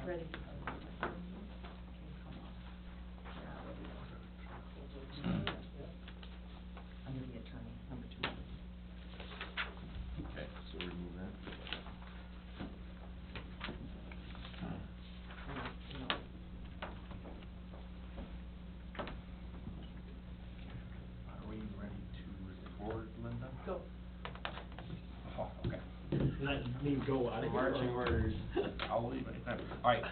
Ready. Under the attorney, number 2. Okay, so remove that. Are we ready to record, Linda? Go. Oh, okay. Not me go out of here. Marching orders. I'll leave anytime. All right.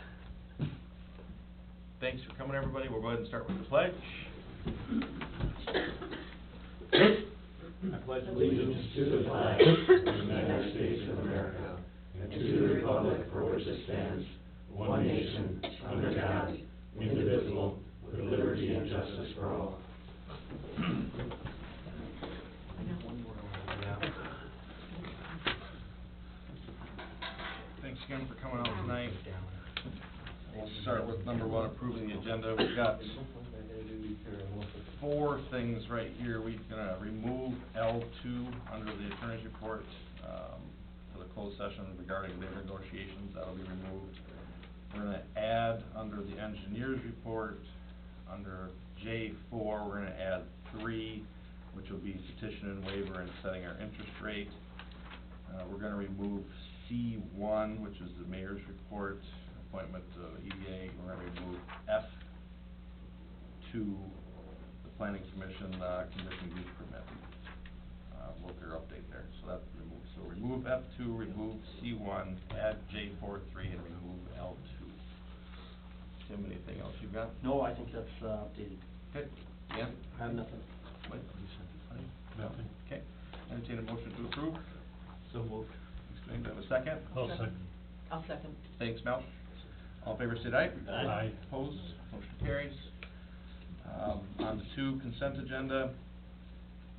Thanks for coming, everybody. We'll go ahead and start with the pledge. I pledge allegiance to the flag of the United States of America and to the republic for which it stands, one nation, under God, indivisible, with liberty and justice for all. Thanks again for coming out tonight. We'll start with number 1, approving the agenda. We've got 4 things right here. We're gonna remove L2 under the attorney's report, for the closed session regarding labor negotiations. That'll be removed. We're gonna add under the engineer's report, under J4, we're gonna add 3, which will be petition and waiver and setting our interest rate. We're gonna remove C1, which is the mayor's report, appointment to EDA. We're gonna remove F2, the planning commission, conditional use permit. Local update there, so that's removed. So remove F2, remove C1, add J43, and remove L2. Tim, anything else you've got? No, I think that's updated. Okay, Dan? I have nothing. Mike, you said funny? Nothing. Okay, entertain a motion to approve. So moved. Thanks, Dwayne. Do I have a second? I'll second. I'll second. Thanks, Mel. All in favor, say aye. Aye. Opposed? Motion carries. On to consent agenda.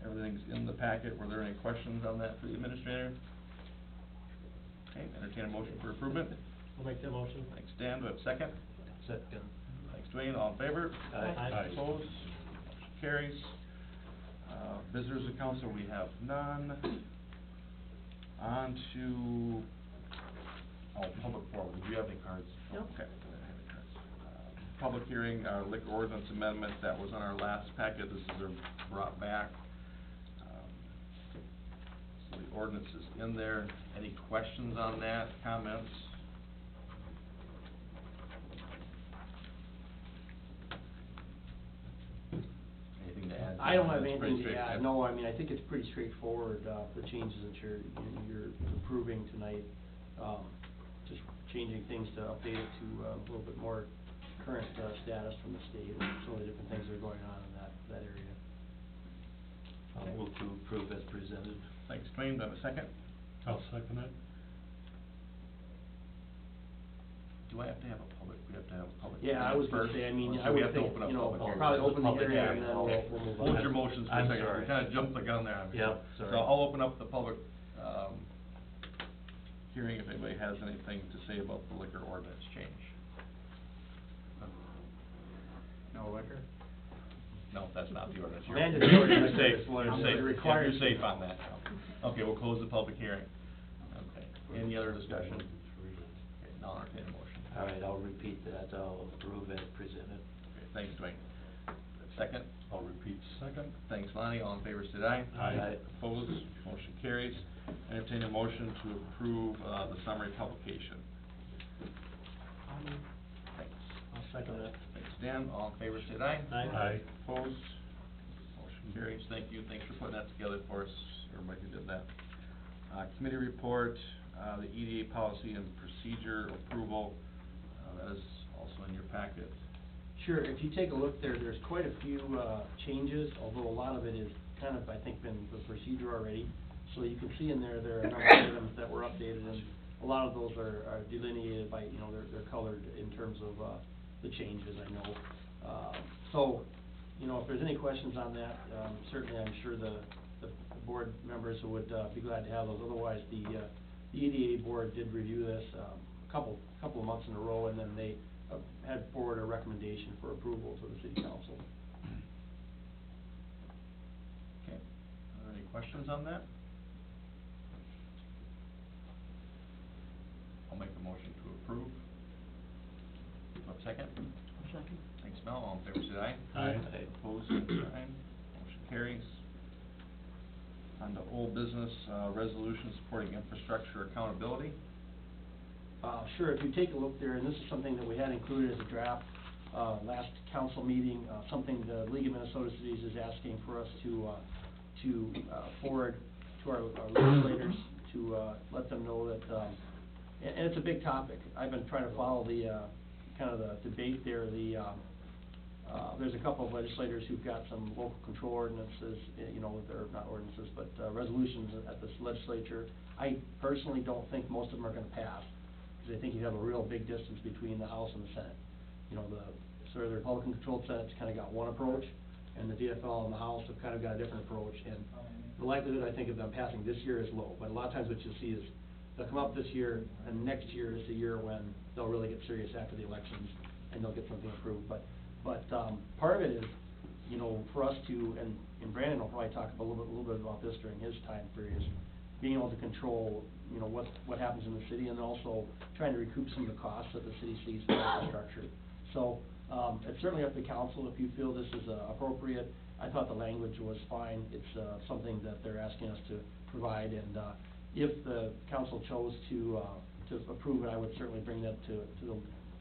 Everything's in the packet. Were there any questions on that for the administrator? Okay, entertain a motion for approval. I'll make that motion. Thanks, Dan. Do I have a second? Second. Thanks, Dwayne. All in favor? Aye. Aye. Opposed? Motion carries. Visitors of council, we have none. On to, public forum. Do you have any cards? No. Okay. I don't have any cards. Public hearing, liquor ordinance amendment, that was on our last packet. This is brought back. So the ordinance is in there. Any questions on that, comments? Anything to add? I don't have It's pretty anything to add. straight- No, I mean, I think it's pretty straightforward, the changes that you're approving tonight. Just changing things to update it to a little bit more current status from the state and some of the different things that are going on in that area. Okay. Move to approve as presented. Thanks, Dwayne. Do I have a second? I'll second it. Do I have to have a public, we have to have a public? Yeah, I hearing was gonna first? say, I mean, Or I so we would have to think, open up you know, public hearing? probably open the Public hearing and then Okay. we'll move on. Hold your motions for a I'm second. sorry. We kinda jumped the gun there on me. Yep, sorry. So I'll open up the public, hearing if anybody has anything to say about the liquor ordinance change. No liquor? No, that's not the ordinance. Mandatory You're liquor safe, is what you're it's safe, required. you're safe on that. Okay, we'll close the public hearing. Okay, any other discussion? Okay, now I'll entertain a motion. All right, I'll repeat that, I'll approve as presented. Okay, thanks, Dwayne. Second? I'll repeat second. Thanks, Lonnie. All in favor, say aye. Aye. Opposed? Motion carries. Entertain a motion to approve, the summary publication. Thanks. I'll second that. Thanks, Dan. All in favor, say aye. Aye. Opposed? Motion carries. Thank you. Thanks for putting that together for us, everybody who did that. Committee report, the EDA policy and procedure approval, that is also in your packet. Sure, if you take a look there, there's quite a few, changes, although a lot of it is kind of, I think, been the procedure already. So you can see in there, there are a number of items that were updated, and a lot of those are delineated by, you know, they're colored in terms of, the changes, I know. So, you know, if there's any questions on that, certainly I'm sure the board members would, be glad to have those. Otherwise, the EDA board did review this, a couple of months in a row, and then they had forward a recommendation for approval to the city council. Okay. Are there any questions on that? I'll make a motion to approve. have a second? I'll second. Thanks, Mel, all in favor, say aye. Aye. Opposed, same sign, motion carries. On to old business, resolution supporting infrastructure accountability. Sure, if you take a look there, and this is something that we had included as a draft, last council meeting, something the League of Minnesota Cities is asking for us to forward to our legislators, to, let them know that, and it's a big topic. I've been trying to follow the, kind of the debate there, there's a couple of legislators who've got some local control ordinances, you know, they're not ordinances, but, resolutions at this legislature. I personally don't think most of them are gonna pass, because I think you have a real big distance between the House and the Senate. You know, sort of the Republican-controlled Senate's kinda got one approach, and the DFL and the House have kind of got a different approach, and the likelihood, I think, of them passing this year is low. But a lot of times what you'll see is, they'll come up this year, and next year is the year when they'll really get serious after the elections, and they'll get something approved. But part of it is, you know, for us to, and Brandon will probably talk a little bit about this during his time period, is being able to control, you know, what happens in the city, and also trying to recoup some of the costs that the city sees for infrastructure. So, it's certainly up to council if you feel this is appropriate. I thought the language was fine. It's something that they're asking us to provide, and if the council chose to approve it, I would certainly bring that to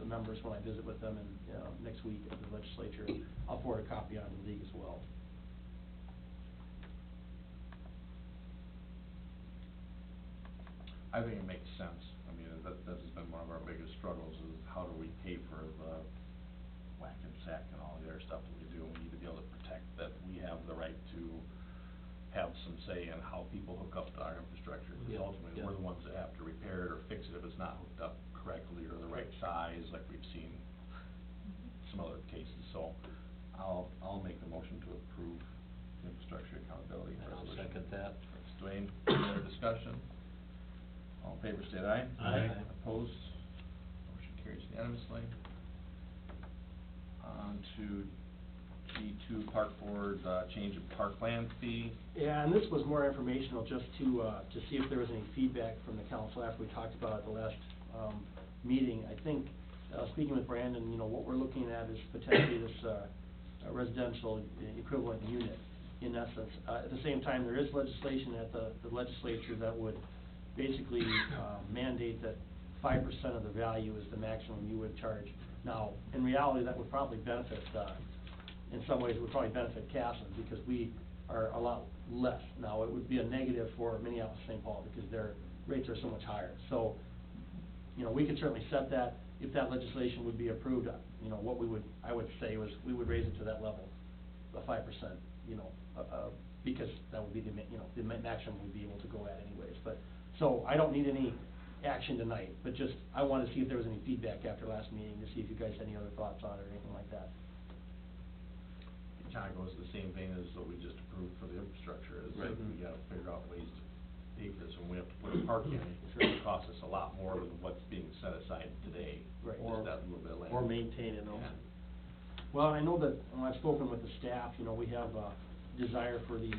the members when I visit with them next week at the legislature. I'll forward a copy on to the league as well. I think it makes sense. I mean, that has been one of our biggest struggles, is how do we pay for the whack and sack and all the other stuff that we do. We need to be able to protect that we have the right to have some say in how people hook up to our infrastructure. Because Yeah, ultimately, yeah. we're the ones that have to repair it or fix it if it's not hooked up correctly or the right size, like we've seen some other cases. So I'll make the motion to approve the infrastructure accountability I'll resolution. second that. Thanks, Dwayne. Any other discussion? All in favor, state aye. Aye. Opposed? Motion carries unanimously. On to G2 Park Board, change of parkland fee. Yeah, and this was more informational, just to see if there was any feedback from the council after we talked about it the last, meeting. I think, speaking with Brandon, you know, what we're looking at is potentially this, residential equivalent unit, in essence. At the same time, there is legislation at the legislature that would basically, mandate that 5% of the value is the maximum you would charge. Now, in reality, that would probably benefit, in some ways, it would probably benefit Casson, because we are a lot less. Now, it would be a negative for Minneapolis, St. Paul, because their rates are so much higher. So, you know, we could certainly set that, if that legislation would be approved, you know, I would say was, we would raise it to that level, the 5%, you know, because that would be the maximum we'd be able to go at anyways. But, so, I don't need any action tonight, but just, I wanted to see if there was any feedback after last meeting, to see if you guys had any other thoughts on it or anything like that. It kinda goes the same vein as what we just approved for the infrastructure, is that Right. we gotta figure out ways to pay for this. When we have to put a park in, it's Sure. gonna cost us a lot more than what's being set aside today. Right. Just that little bit of land. Or maintain it also. Yeah. Well, I know that, when I've spoken with the staff, you know, we have a desire for these,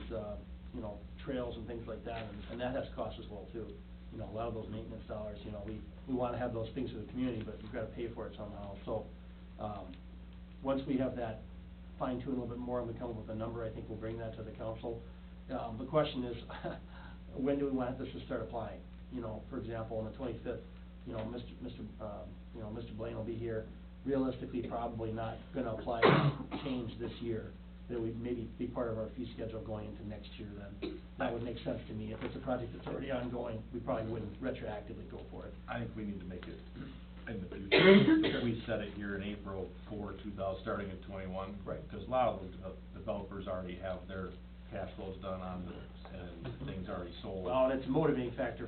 you know, trails and things like that, and that has cost as well too. You know, a lot of those maintenance dollars, you know, we wanna have those things for the community, but you've gotta pay for it somehow. So, once we have that fine-tuned a little bit more and we come up with a number, I think we'll bring that to the council. The question is, when do we want this to start applying? You know, for example, on the 25th, you know, Mr. Blaine will be here. Realistically, probably not gonna apply that change this year. That would maybe be part of our fee schedule going into next year then. That would make sense to me. If it's a project that's already ongoing, we probably wouldn't retroactively go for it. I think we need to make it in the future. If we set it here in April for 2000, starting in 21. Right. Because a lot of those developers already have their cash flows done on this, and things already sold. Well, and it's a motivating factor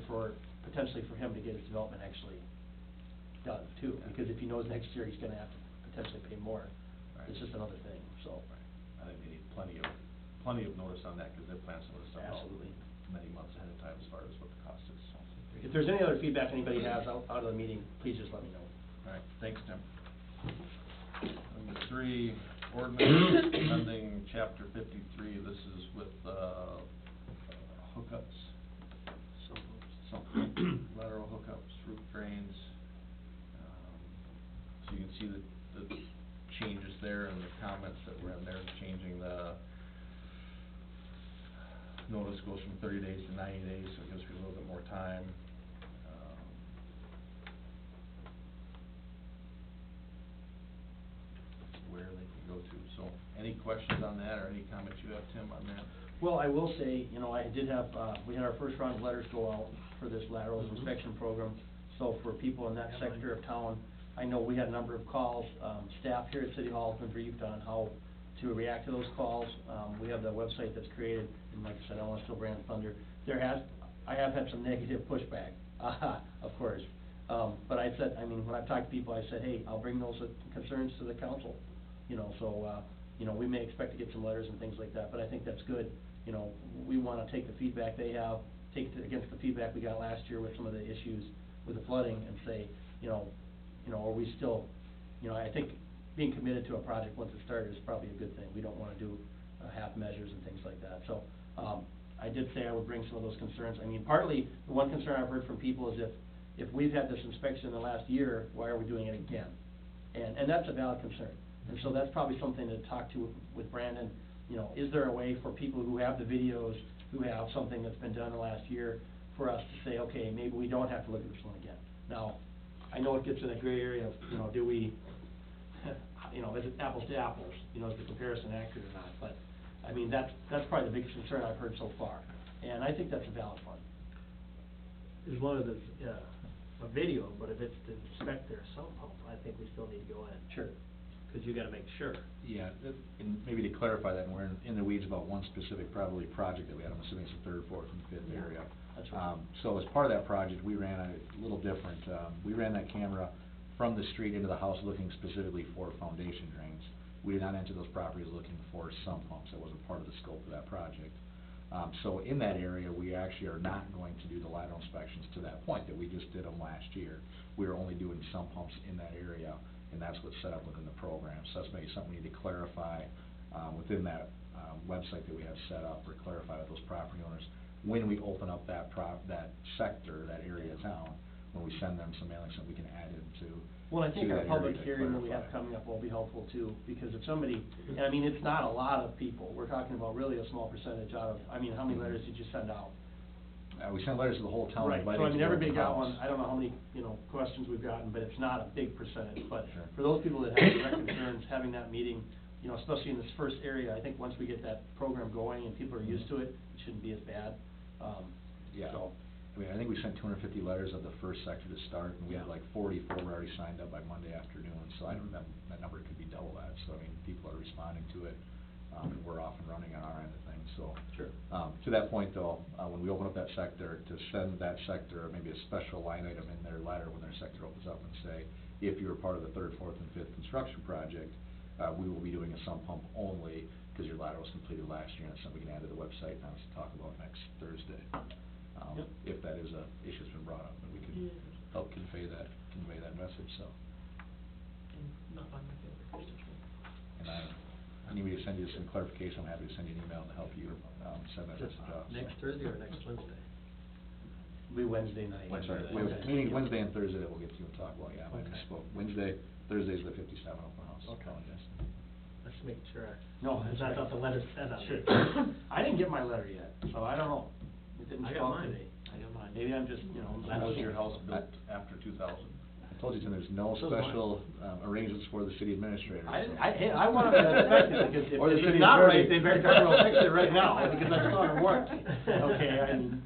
potentially for him to get his development actually done too, because if he knows next year he's gonna have to potentially pay more, Right. it's just another thing, so. I think they need plenty of notice on that, because they're planning some of this stuff out Absolutely. many months ahead of time as far as what the cost is, so. If there's any other feedback anybody has out of the meeting, please just let me know. All right, thanks, Tim. Number 3, ordinance amending chapter 53, this is with, hookups, some lateral hookups, roof drains. So you can see the changes there and the comments that were in there, changing the notice goes from 30 days to 90 days, so it gives you a little bit more time. Where they can go to. So, any questions on that, or any comments you have, Tim, on that? Well, I will say, you know, I did have, we had our first round of letters go out for this lateral inspection program. So for people in that sector of town, I know we had a number of calls. Staff here at City Hall has been briefed on how to react to those calls. We have the website that's created, and like I said, I don't want to steal Brandon's thunder. I have had some negative pushback, of course. But I said, I mean, when I've talked to people, I said, hey, I'll bring those concerns to the council. You know, so, you know, we may expect to get some letters and things like that, but I think that's good. You know, we want to take the feedback they have, take it against the feedback we got last year with some of the issues with the flooding, and say, you know, are we still, you know, I think being committed to a project once it started is probably a good thing. We don't want to do half measures and things like that. So, I did say I would bring some of those concerns. I mean, partly, the one concern I've heard from people is if we've had this inspection in the last year, why are we doing it again? And that's a valid concern. And so that's probably something to talk to with Brandon. You know, is there a way for people who have the videos, who have something that's been done the last year, for us to say, okay, maybe we don't have to look at this one again? Now, I know it gets in a gray area of, you know, do we, you know, is it apples to apples? You know, is the comparison accurate or not? But, I mean, that's probably the biggest concern I've heard so far. And I think that's a valid one. As long as it's, a video, but if it's to inspect their sump pump, I think we still need to go in. Sure. Cause you gotta make sure. Yeah, and maybe to clarify that, and we're in the weeds about one specific probably project that we had, I'm assuming it's the third, fourth, and fifth area. That's right. So as part of that project, we ran a little different, we ran that camera from the street into the house looking specifically for foundation drains. We did not enter those properties looking for sump pumps, that wasn't part of the scope of that project. So in that area, we actually are not going to do the lateral inspections to that point, that we just did them last year. We are only doing sump pumps in that area, and that's what's set up within the program. So that's maybe something we need to clarify within that website that we have set up, or clarify with those property owners. When we open up that sector, that area of town, when we send them some mailings that we can add into. Well, I think to our that public area to hearing that we have clarify. coming up will be helpful too, because if somebody, and I mean, it's not a lot of people, we're talking about really a small percentage out of, I mean, how many letters did you send out? We sent letters to the whole town Right, inviting so I to mean, the everybody open got house. one, I don't know how many, you know, questions we've gotten, but it's not a big percentage, but Sure. for those people that have direct concerns, having that meeting, you know, especially in this first area, I think once we get that program going and people are used to it, it shouldn't be as bad. Yeah, So, I mean, I think we sent 250 letters of the first sector to start, and we had like 44 were already signed up by Monday afternoon, so I don't know, that number could be double that, so I mean, people are responding to it, and we're off and running on our end of things, so. Sure. To that point though, when we open up that sector, to send that sector maybe a special line item in their letter when their sector opens up and say, if you're part of the third, fourth, and fifth construction project, we will be doing a sump pump only, because your lateral was completed last year, and it's something we can add to the website, and I was to talk about next Thursday. Yep. If that is a issue that's been brought up, and we can help convey that message, so. Not on my favorite constituent. And I need me to send you some clarification, I'm happy to send you an email to help you, send that message off. Next Thursday or next Wednesday? It'll be Wednesday night. Sorry, we have a Okay. meeting Wednesday and Thursday that we'll get to and talk about, yeah, I Okay. misspoke. Wednesday, Thursday's the 57 open house, Okay. apologize. Let's make sure. No, Cause that's I thought the letter said on Sure. it. I didn't get my letter yet, so I don't know. It didn't I show got up mine. today. I got mine. Maybe I'm just, you know. When was your house built after 2000? I told you, Tim, there's no So is mine. special arrangements for the city administrator. Hey, I wanted to inspect it, because if Or the if city it's not right, attorney. they better come and fix it right now, because I'm still under warranty. Okay, I mean,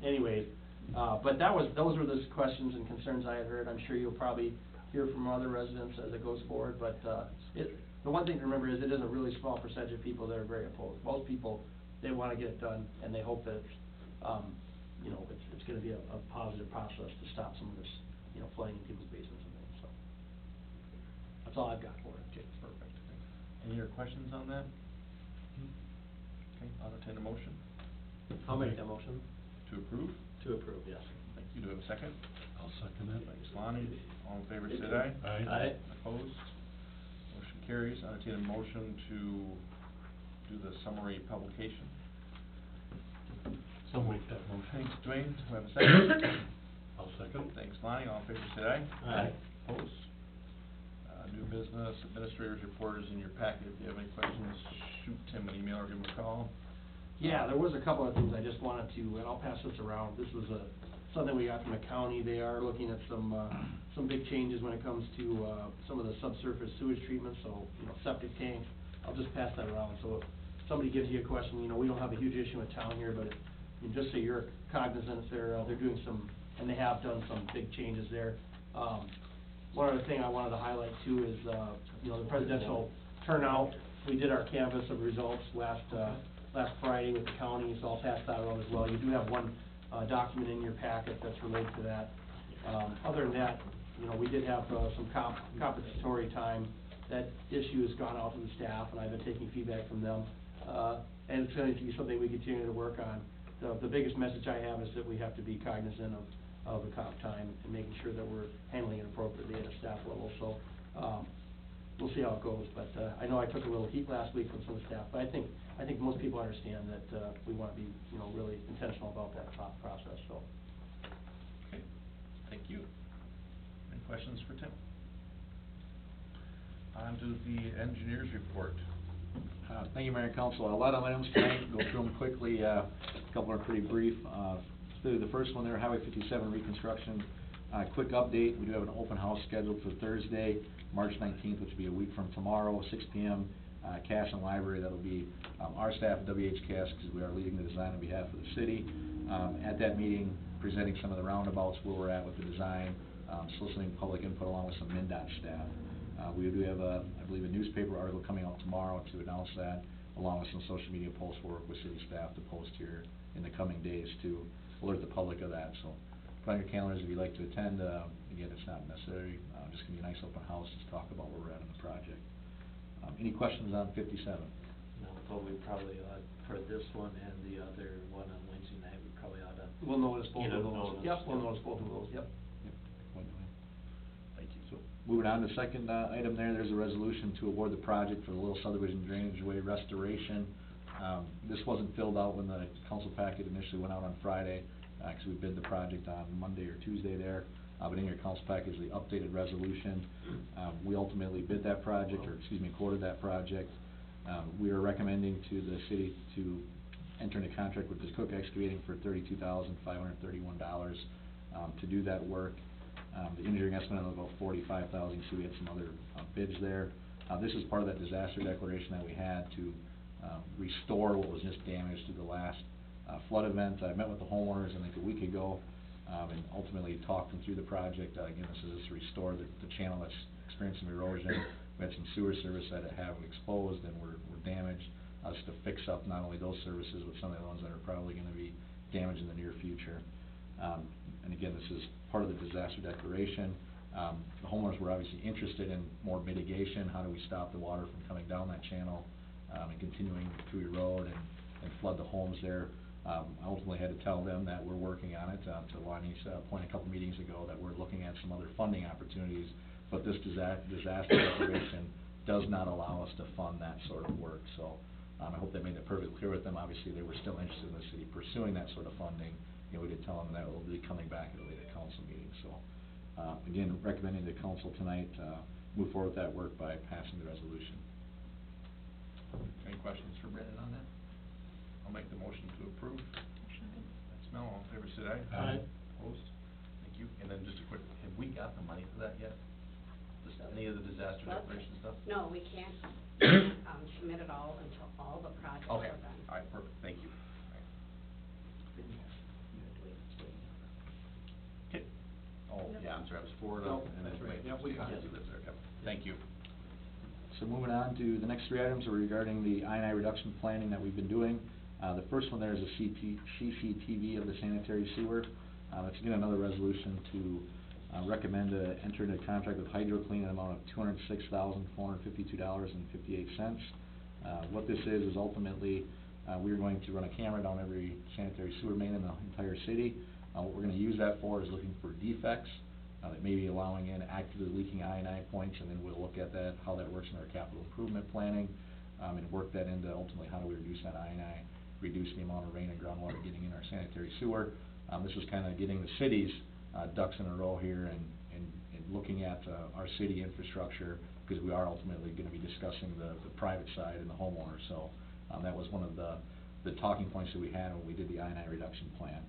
anyway, but those were the questions and concerns I had heard. I'm sure you'll probably hear from other residents as it goes forward, but, the one thing to remember is it is a really small percentage of people that are very opposed. Most people, they wanna get it done, and they hope that, you know, it's gonna be a positive process to stop some of this, you know, flooding in people's basements and things, so. That's all I've got for it. Okay, perfect. Any other questions on that? Okay, I'll entertain a motion I'll make that motion. to approve. To approve, yes. Thank you. Do we have a second? I'll second it. Thanks, Lonnie. All in favor, say aye. Aye. Aye. Opposed? Motion carries. I entertain a motion to do the summary publication. So make that motion. Thanks, Dwayne. Do we have a second? I'll second. Thanks, Lonnie. All in favor, say aye. Aye. Opposed? New business, administrator's report is in your packet. If you have any questions, shoot Tim an email or give him a call. Yeah, there was a couple of things I just wanted to, and I'll pass this around. This was something we got from the county. They are looking at some big changes when it comes to, some of the subsurface sewage treatment, so, septic tanks. I'll just pass that around, so if somebody gives you a question, we don't have a huge issue in town here, but just so you're cognizant, they're doing some, and they have done some big changes there. One other thing I wanted to highlight too is, the presidential turnout. We did our canvass of results last Friday with the county, so I'll pass that around as well. You do have one, document in your packet that's related to that. Other than that, we did have, some compensatory time. That issue has gone out to the staff, and I've been taking feedback from them. And it's going to be something we continue to work on. The biggest message I have is that we have to be cognizant of the comp time and making sure that we're handling it appropriately at a staff level. So, we'll see how it goes, but, I know I took a little heat last week from some staff, but I think most people understand that, we want to be, really intentional about that process, so. Okay, thank you. Any questions for Tim? On to the engineer's report. Thank you, Mayor and Council. A lot of items tonight, go through them quickly, a couple are pretty brief. So the first one there, Highway 57 reconstruction. Quick update, we do have an open house scheduled for Thursday, March 19th, which will be a week from tomorrow, 6 p.m. Cash and Library. That'll be our staff at WH Cash, because we are leading the design on behalf of the city. At that meeting, presenting some of the roundabouts, where we're at with the design, soliciting public input along with some MnDOT staff. We do have, I believe, a newspaper article coming out tomorrow to announce that, along with some social media posts. We'll work with city staff to post here in the coming days to alert the public of that. So put on your calendars if you'd like to attend. Again, it's not necessary. Just gonna be a nice open house to talk about where we're at on the project. Any questions on 57? No, but we probably ought, for this one and the other one on Wednesday night, we probably ought to. We'll notice both get a of those. notice. Yep, we'll notice both of those, yep. Thank you. So, moving on to the second item there's a resolution to award the project for the Little Subdivision Drainage Way restoration. This wasn't filled out when the council packet initially went out on Friday, because we bid the project on Monday or Tuesday there. But in your council packet is the updated resolution. We ultimately bid that project, or excuse me, quoted that project. We are recommending to the city to enter into contract with Cook Excavating for $32,531 to do that work. The engineering estimate of about $45,000, so we had some other bids there. This is part of that disaster declaration that we had to restore what was just damaged through the last flood event. I met with the homeowners, I think a week ago, and ultimately talked them through the project. Again, this is to restore the channel that's experiencing erosion. We had some sewer service that have exposed and were damaged. Just to fix up not only those services, but some of the ones that are probably going to be damaged in the near future. And again, this is part of the disaster declaration. The homeowners were obviously interested in more mitigation. How do we stop the water from coming down that channel and continuing to erode and flood the homes there? I ultimately had to tell them that we're working on it. To Lonnie's point a couple meetings ago, that we're looking at some other funding opportunities, but this disaster declaration does not allow us to fund that sort of work. So I hope that made that perfectly clear with them. Obviously, they were still interested in the city pursuing that sort of funding. We did tell them that we'll be coming back at a later council meeting. So again, recommending the council tonight move forward with that work by passing the resolution. Any questions for Brendan on that? I'll make the motion to approve. That's Mel, all in favor, say aye. Aye. Opposed? Thank you. And then just a quick, have we got the money for that yet? Just any of the disaster Well, declaration stuff? No, we can't, submit it all until all the projects Okay, are done. all right, perfect, thank you. Okay. Oh, yeah, I'm sorry, I was forward up, and then That's right. right, Yep, we got it. Yep, thank you. So moving on to the next three items are regarding the I&I reduction planning that we've been doing. The first one there is a CCTV of the sanitary sewer. That's again another resolution to recommend to enter into a contract with HydroClean in an amount of $206,452.58. What this is ultimately we're going to run a camera down every sanitary sewer main in the entire city. What we're going to use that for is looking for defects that may be allowing in actively leaking I&I points, and then we'll look at that, how that works in our capital improvement planning, and work that into ultimately how do we reduce that I&I, reduce the amount of rain and groundwater getting in our sanitary sewer. This is kind of getting the city's ducks in a row here and looking at at, our city infrastructure, because we are ultimately gonna be discussing the private side and the homeowner, so, that was one of the talking points that we had when we did the I-9 reduction plan.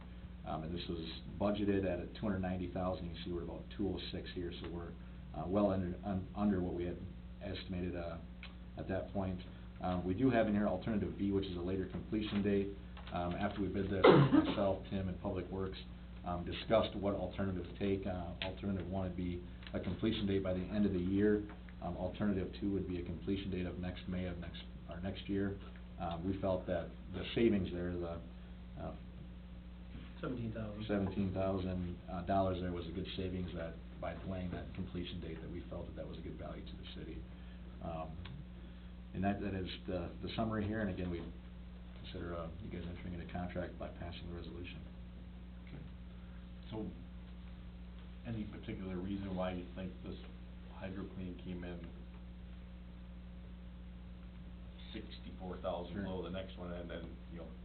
And this was budgeted at $290,000, you can see we're about 206 here, so we're, well under what we had estimated, at that point. We do have in here alternative B, which is a later completion date. After we bid this, myself, Tim, and Public Works, discussed what alternative to take. Alternative one would be a completion date by the end of the year. Alternative two would be a completion date of next May of next year. We felt that the savings there, the, $17,000 there was a good savings, that by delaying that completion date, that we felt that was a good value to the city. And that is the summary here, and again, we consider, you guys entering into contract by passing the resolution. Okay. So, any particular reason why you think this HydroClean came in 64,000 Sure. below the next one, and then,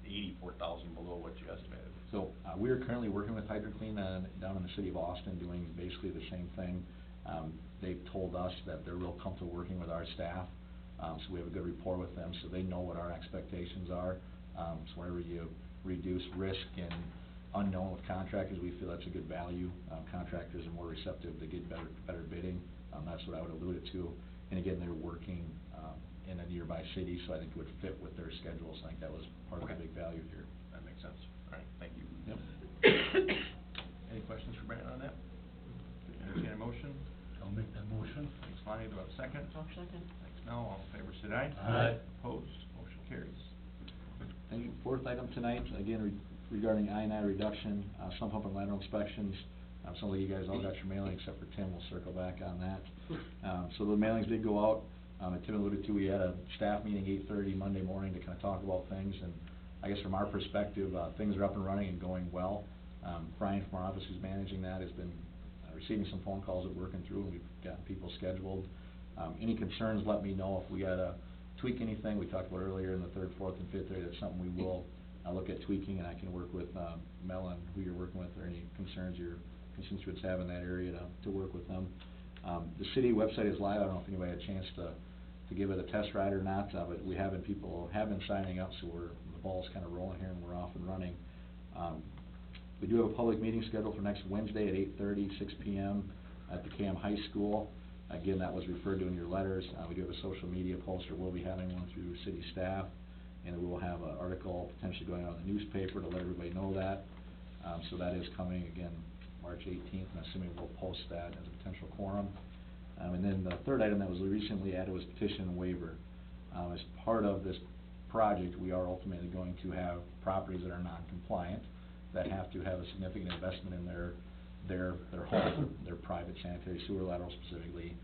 84,000 below what you estimated? So, we are currently working with HydroClean down in the city of Austin, doing basically the same thing. They've told us that they're real comfortable working with our staff, so we have a good rapport with them, so they know what our expectations are. So whenever you reduce risk and unknown with contractors, we feel that's a good value. Contractors are more receptive to get better bidding. That's what I would allude it to. And again, they're working in a nearby city, so I think it would fit with their schedules. I think that was part of the big value here. That makes sense. All right, thank you. Yep. Any questions for Brandon on that? Entertain a motion? I'll make that motion. Thanks, Lonnie. Do I have a second? I'll second. Thanks, Mel. All in favor, say aye. Aye. Opposed? Motion carries. Thank you. Fourth item tonight, again, regarding I-9 reduction, sump pump and lateral inspections. Some of you guys all got your mailing, except for Tim. We'll circle back on that. So the mailings did go out. And Tim alluded to, we had a staff meeting 8:30 Monday morning to kind of talk about things, and I guess from our perspective, things are up and running and going well. Brian from our office, who's managing that, has been receiving some phone calls that we're working through, and we've gotten people scheduled. Any concerns, let me know. If we gotta tweak anything, we talked about earlier in the third, fourth, and fifth area, that's something we will look at tweaking, and I can work with Mel on who you're working with, or any concerns your constituents have in that area to work with them. The city website is live. I don't know if anybody had a chance to give it a test ride or not, but people have been signing up, so the ball's kind of rolling here and we're off and running. We do have a public meeting scheduled for next Wednesday at 8:30, 6 p.m. at the CAM High School. Again, that was referred to in your letters. We do have a social media poster. We'll be having one through city staff, and we will have an article potentially going out in the newspaper to let everybody know that. So that is coming, again, March 18th, and assuming we'll post that as a potential quorum. And then the third item that was recently added was petition and waiver. As part of this project, we are ultimately going to have properties that are non-compliant, that have to have a significant investment in their home, their private sanitary sewer lateral, specifically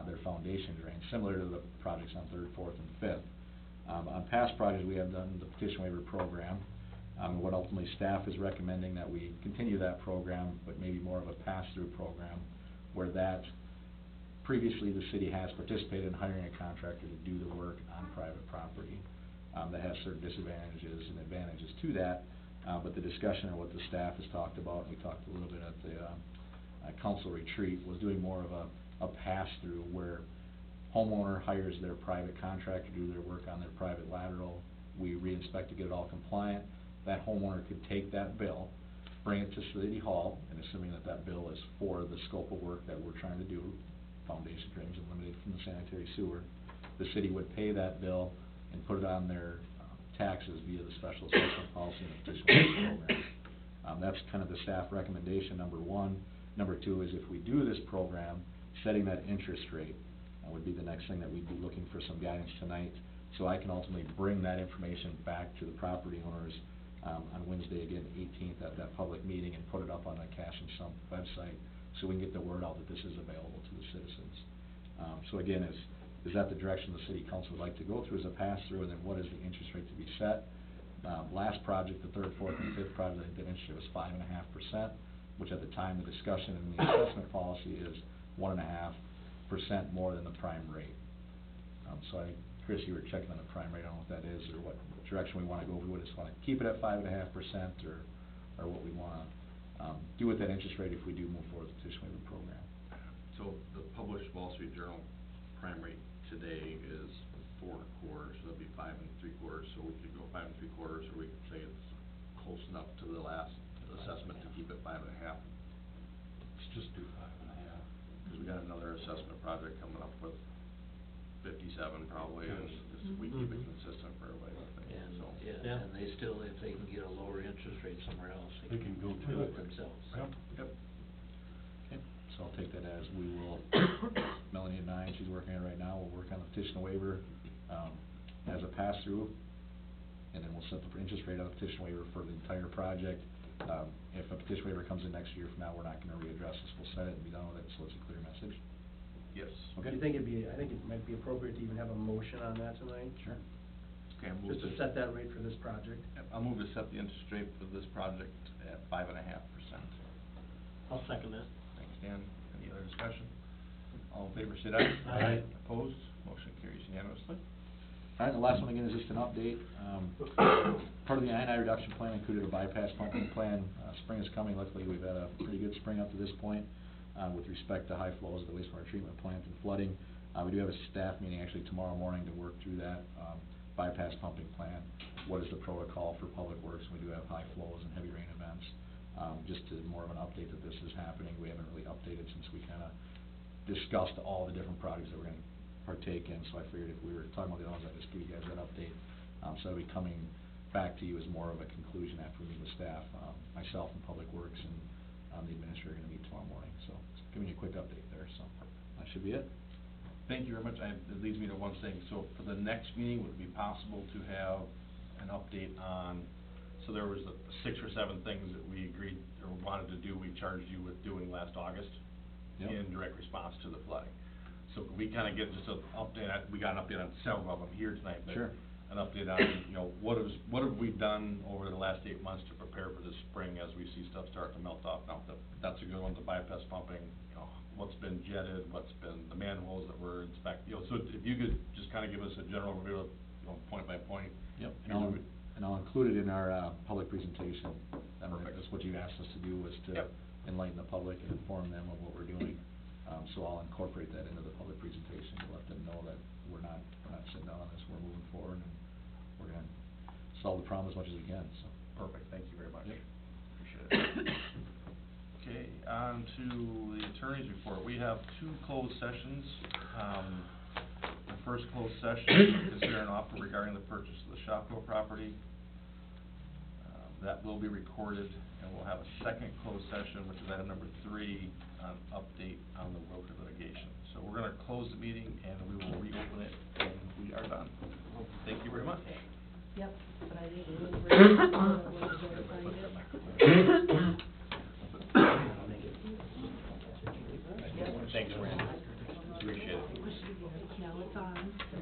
their foundation drain, similar to the projects on 3rd, 4th, and 5th. On past projects, we have done the petition waiver program. What ultimately staff is recommending that we continue that program, but maybe more of a pass-through program, where that previously the city has participated in hiring a contractor to do the work on private property. That has certain disadvantages and advantages to that, but the discussion or what the staff has talked about, and we talked a little bit at the council retreat, was doing more of a pass-through, where homeowner hires their private contractor to do their work on their private lateral. We re-inspect to get it all compliant. That homeowner could take that bill, bring it to City Hall, and assuming that that bill is for the scope of work that we're trying to do, foundation drains eliminated from the sanitary sewer, the city would pay that bill and put it on their taxes via the special assessment policy and the petition waiver program. That's kind of the staff recommendation, number one. Number two is, if we do this program, setting that interest rate would be the next thing that we'd be looking for some guidance tonight, so I can ultimately bring that information back to the property owners on Wednesday, again, 18th, at that public meeting, and put it up on the Cash and Sump website, so we can get the word out that this is available to the citizens. So again, is that the direction the city council would like to go through, as a pass-through, and then what is the interest rate to be set? Last project, the 3rd, 4th, and 5th project, I think the interest rate was 5.5%, which at the time the discussion in the assessment policy is 1.5% more than the prime rate. So I think, Chris, you were checking on the prime rate. I don't know what that is, or what direction we want to go. We would just want to keep it at 5.5%, or what we want to do with that interest rate if we do move forward with the petition waiver program. So the general prime rate today is 4 1/4, so it'll be 5 3/4, so we could go 5 3/4, or we could say it's close enough to the last assessment to keep it 5 1/2. Let's just do 5 1/2. Cause we got another assessment project coming up with 57 probably, and just, we keep it consistent for everybody, I think, And, so. yeah, and they still, if they can get a lower interest rate somewhere else, They can go to do it. it themselves. Yep. Okay, so I'll take that as we will, Melanie and I, she's working on it right now, we'll work on the petition waiver, as a pass-through, and then we'll set the interest rate on the petition waiver for the entire project. If a petition waiver comes in next year from now, we're not gonna readdress this, we'll set it and be done with it, so it's a clear message. Yes. Okay. Do you think I think it might be appropriate to even have a motion on that tonight? Sure. Okay, I'll move Just to set that rate for this project? Yep, I'll move to set the interest rate for this project at 5.5%. I'll second that. Thanks, Dan. Any other discussion? All in favor, say aye. Aye. Opposed? Motion carries unanimously. All right, the last one again is just an update. Part of the I&I reduction plan included a bypass pumping plan. Spring is coming, luckily we've had a pretty good spring up to this point, with respect to high flows of the wastewater treatment plant and flooding. We do have a staff meeting actually tomorrow morning to work through that, bypass pumping plan. What is the protocol for public works when we do have high flows and heavy rain events? Just to more of an update that this is happening. We haven't really updated since we kinda discussed all the different projects that we're gonna partake in, so I figured if we were talking about the others, I'd just give you guys that update. So I'll be coming back to you as more of a conclusion after we meet with staff, myself and Public Works and, the administrator are gonna meet tomorrow morning, so just giving you a quick update there, so that should be it. Thank you very much. It leads me to one thing. So for the next meeting, would it be possible to have an update on, so there was 6 or 7 things that we agreed or wanted to do, we charged you with doing last August Yep. in direct response to the flooding. So could we kinda get just an update, we got an update on several of them here tonight, but Sure. an update on, you know, what have we done over the last 8 months to prepare for this spring as we see stuff start to melt off? Now, that's a good one, the bypass pumping, you know, what's been jetted, what's been the manholes that were inspected, you know, so if you could just kinda give us a general review of, you know, point by point. Yep, Here's what we- and I'll include it in our, public presentation. Perfect. That's what you asked us to do, was to Yep. enlighten the public and inform them of what we're doing. So I'll incorporate that into the public presentation to let them know that we're not sitting down on this, we're moving forward, and we're gonna solve the problem as much as we can, so. Perfect, thank you very much. Yep. Appreciate it. Okay, on to the attorney's report. We have 2 closed sessions. The first closed session, consider an offer regarding the purchase of the Shopko property. That will be recorded, and we'll have a second closed session, which is item number 3, on update on the Roker litigation. So we're gonna close the meeting, and we will reopen it when we are done. Thank you very much. Yep, but I didn't go over it, so I wasn't going to find it. Thanks, Randy. Appreciate it. No, it's on.